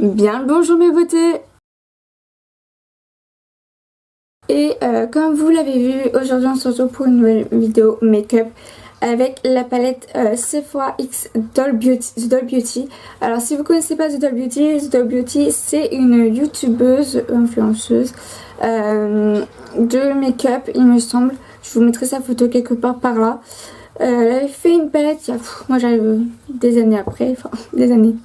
Bien le bonjour mes beautés. Et comme vous l'avez vu, aujourd'hui on se retrouve pour une nouvelle vidéo make-up avec la palette Sephora X Doll Beauty. Alors si vous connaissez pas The Doll Beauty c'est une youtubeuse, influenceuse de make-up il me semble. Je vous mettrai sa photo quelque part par là. Elle avait fait une palette il y a, moi j'arrive des années après, enfin des années.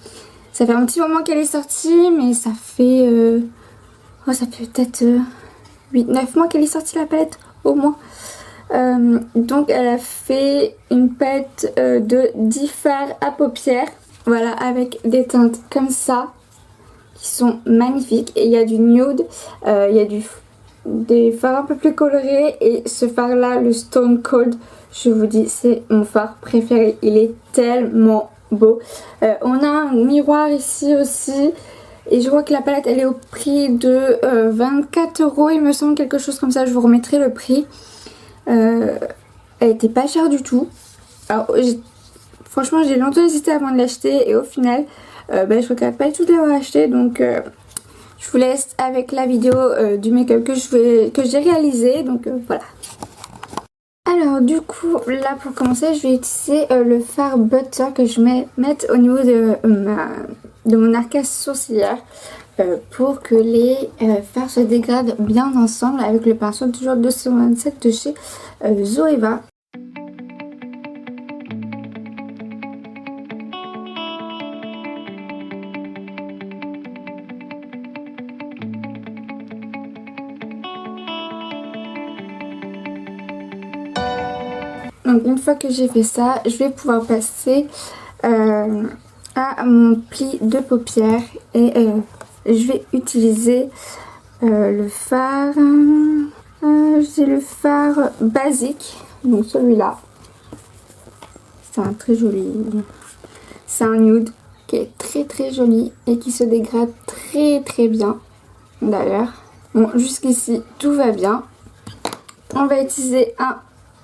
Ça fait un petit moment qu'elle est sortie, mais ça fait peut-être 8-9 mois qu'elle est sortie la palette, au moins. Donc elle a fait une palette de 10 fards à paupières. Voilà, avec des teintes comme ça, qui sont magnifiques. Et il y a du nude, il y a des fards un peu plus colorés. Et ce fard là, le Stone Cold, je vous dis, c'est mon fard préféré. Il est tellement beau. On a un miroir ici aussi. Et je vois que la palette elle est au prix de 24 € il me semble, quelque chose comme ça. Je vous remettrai le prix. Elle était pas chère du tout. Alors franchement j'ai longtemps hésité avant de l'acheter. Et au final je regrette pas du tout de l'avoir acheté. Donc je vous laisse avec la vidéo du make-up que j'ai réalisé. Donc voilà. Alors du coup là pour commencer je vais utiliser le fard Butter que je vais mettre au niveau de mon arcade sourcilière pour que les fards se dégradent bien ensemble avec le pinceau toujours 227 de chez Zoeva. Donc une fois que j'ai fait ça, je vais pouvoir passer à mon pli de paupières et je vais utiliser le fard, j'ai le fard basique, donc celui-là. C'est un très joli, c'est un nude qui est très joli et qui se dégrade très bien d'ailleurs. Bon, jusqu'ici tout va bien. On va utiliser un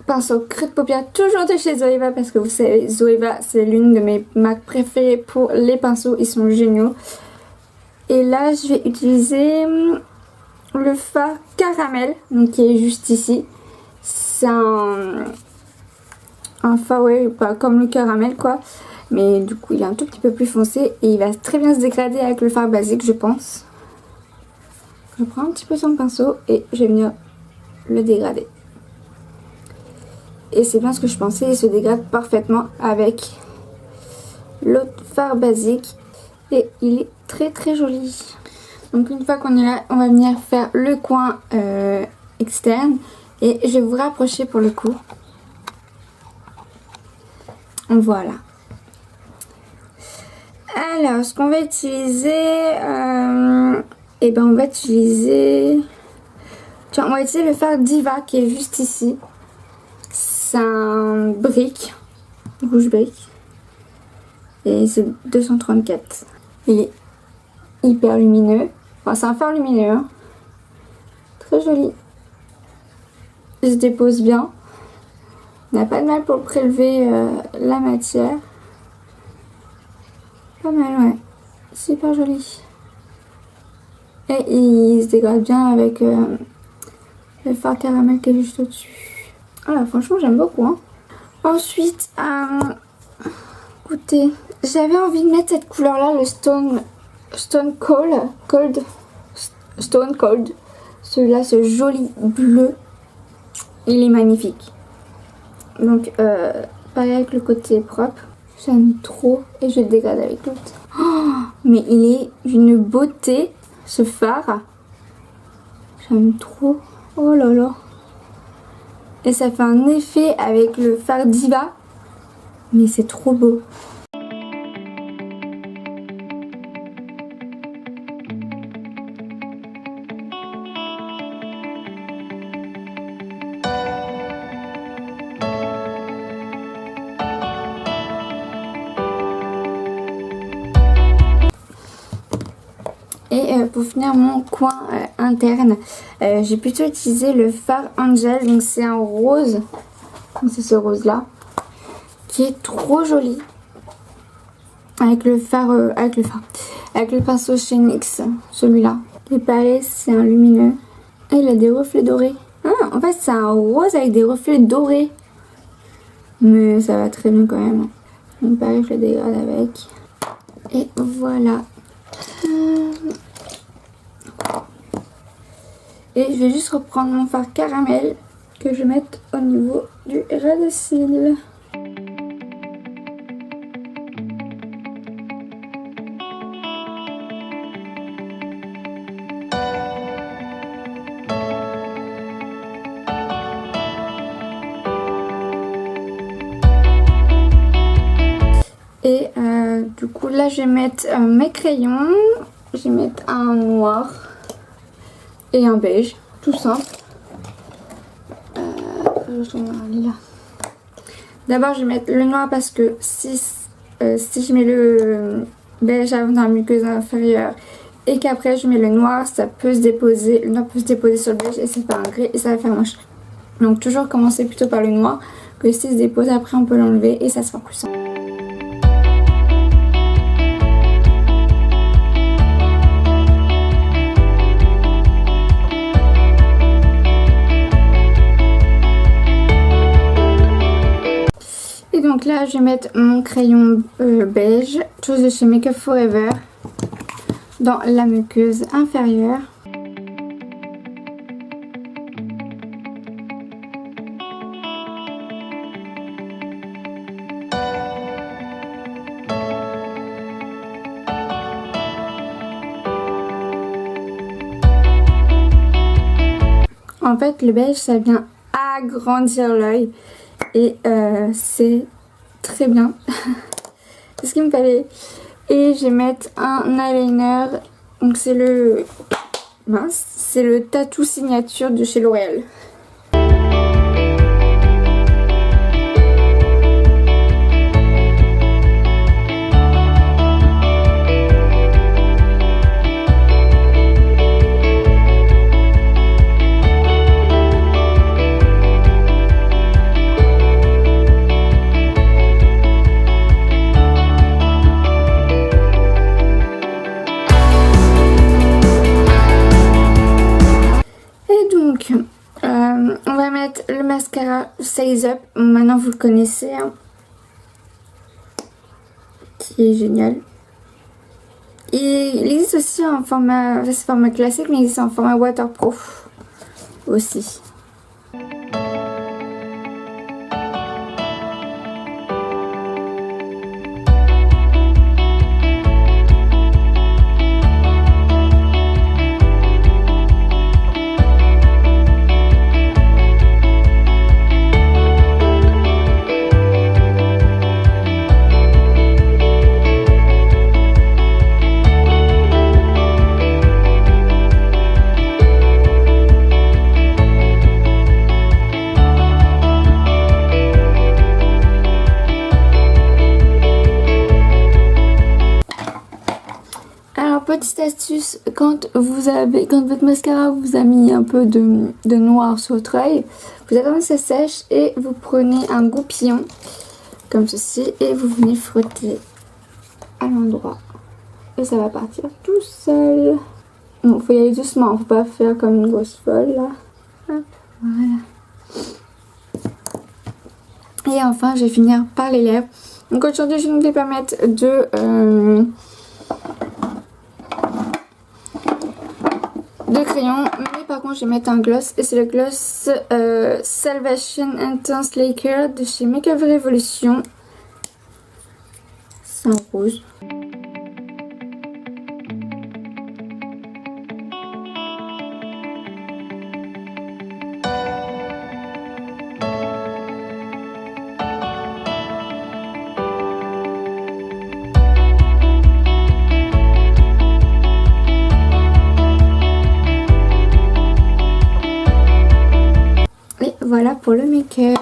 pinceau creux de paupières, toujours de chez Zoeva, parce que vous savez, Zoeva c'est l'une de mes marques préférées pour les pinceaux, ils sont géniaux. Et là je vais utiliser le fard caramel, donc qui est juste ici. C'est un fard, ouais, pas comme le caramel quoi, mais du coup il est un tout petit peu plus foncé et il va très bien se dégrader avec le fard basique je pense. Je prends un petit peu son pinceau et je vais venir le dégrader. Et c'est bien ce que je pensais, il se dégrade parfaitement avec l'autre fard basique. Et il est très joli. Donc une fois qu'on est là, on va venir faire le coin externe. Et je vais vous rapprocher pour le coup. Voilà. Alors ce qu'on va utiliser, et ben on va utiliser... Tiens, on va utiliser le fard Diva qui est juste ici. C'est un brick, rouge brick, et c'est 234. Il est hyper lumineux, enfin c'est un fard lumineux, hein. Très joli. Il se dépose bien, on n'a pas de mal pour prélever la matière. Pas mal, ouais, super joli. Et il se dégrade bien avec le fard caramel qui est juste au-dessus. Ah, franchement j'aime beaucoup hein. Ensuite écoutez, j'avais envie de mettre cette couleur là, le Stone Cold. Celui-là, ce joli bleu, il est magnifique. Donc pareil avec le côté propre, j'aime trop. Et je le dégrade avec l'autre. Oh, mais il est d'une beauté ce fard, j'aime trop. Oh là là. Et ça fait un effet avec le fard Diva, mais c'est trop beau. Et pour finir mon coin interne, j'ai plutôt utilisé le fard Angel, donc c'est un rose, c'est ce rose là, qui est trop joli. Avec le fard, avec le pinceau chez NYX, celui-là. Et pareil, c'est un lumineux. Et il a des reflets dorés. Ah, en fait, c'est un rose avec des reflets dorés. Mais ça va très bien quand même. Donc pareil, je le dégrade avec. Et voilà. Et je vais juste reprendre mon fard caramel que je vais mettre au niveau du ras de cils. Et du coup là je vais mettre mes crayons. Je vais mettre un noir et un beige, tout simple. D'abord je vais mettre le noir parce que si je mets le beige avant dans la muqueuse inférieure et qu'après je mets le noir, ça peut se déposer, le noir peut se déposer sur le beige et ça fait un gris et ça va faire moche. Donc toujours commencer plutôt par le noir, que si se dépose après on peut l'enlever et ça sera plus simple. Donc là je vais mettre mon crayon beige, chose de chez Make Up For Ever, dans la muqueuse inférieure. En fait le beige ça vient agrandir l'œil et c'est très bien. C'est ce qu'il me fallait. Et je vais mettre un eyeliner. Donc c'est le mince, c'est le Tattoo Signature de chez L'Oréal. On va mettre le mascara Size Up, maintenant vous le connaissez, hein, qui est génial. Et il existe aussi en format, c'est format classique, mais il existe en format waterproof aussi. Petite astuce, quand votre mascara vous a mis un peu de noir sur votre œil, vous attendez que ça sèche et vous prenez un goupillon comme ceci et vous venez frotter à l'endroit et ça va partir tout seul. Bon, faut y aller doucement, faut pas faire comme une grosse folle là. Hop, voilà. Et enfin je vais finir par les lèvres. Donc aujourd'hui je ne vais pas mettre de crayon, mais par contre je vais mettre un gloss et c'est le gloss Salvation Intense Laker de chez Make Up Revolution. C'est un rose. Voilà pour le make-up.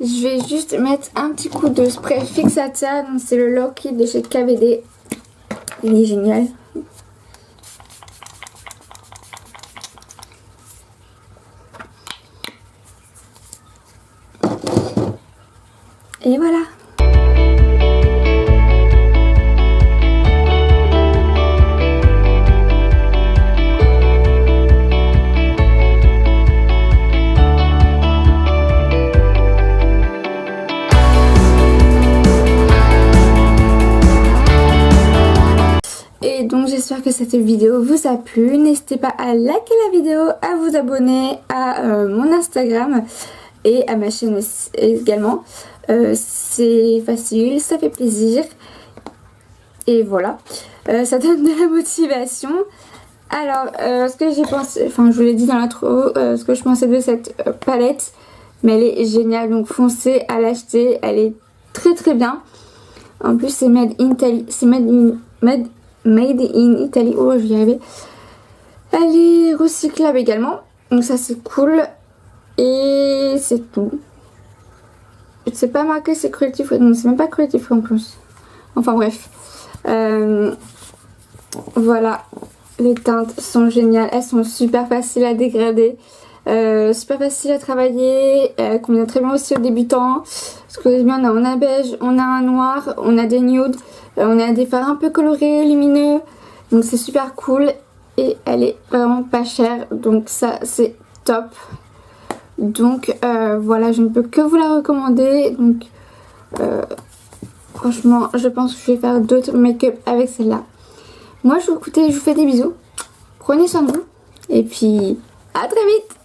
Je vais juste mettre un petit coup de spray fixateur. C'est le Low-Key de chez KVD. Il est génial. Et voilà. Et donc j'espère que cette vidéo vous a plu. N'hésitez pas à liker la vidéo, à vous abonner à mon Instagram et à ma chaîne également. C'est facile, ça fait plaisir. Et voilà, ça donne de la motivation. Alors, ce que j'ai pensé, enfin je vous l'ai dit dans l'intro, ce que je pensais de cette palette, mais elle est géniale, donc foncez à l'acheter, elle est très bien. En plus c'est made in Italy, c'est made in Italy, oh je vais y arriver. Elle est recyclable également, donc ça c'est cool. Et c'est tout. C'est pas marqué, c'est Cruelty Free, donc c'est même pas Cruelty Free en plus. Enfin bref. Voilà, les teintes sont géniales, elles sont super faciles à dégrader, super faciles à travailler, elles conviennent très bien aussi aux débutants. Parce que bien, on a un beige, on a un noir, on a des nudes, on a des fards un peu colorés, lumineux, donc c'est super cool et elle est vraiment pas chère, donc ça c'est top. Donc voilà, je ne peux que vous la recommander. Donc franchement, je pense que je vais faire d'autres make-up avec celle-là. Moi, je vous fais des bisous. Prenez soin de vous. Et puis, à très vite.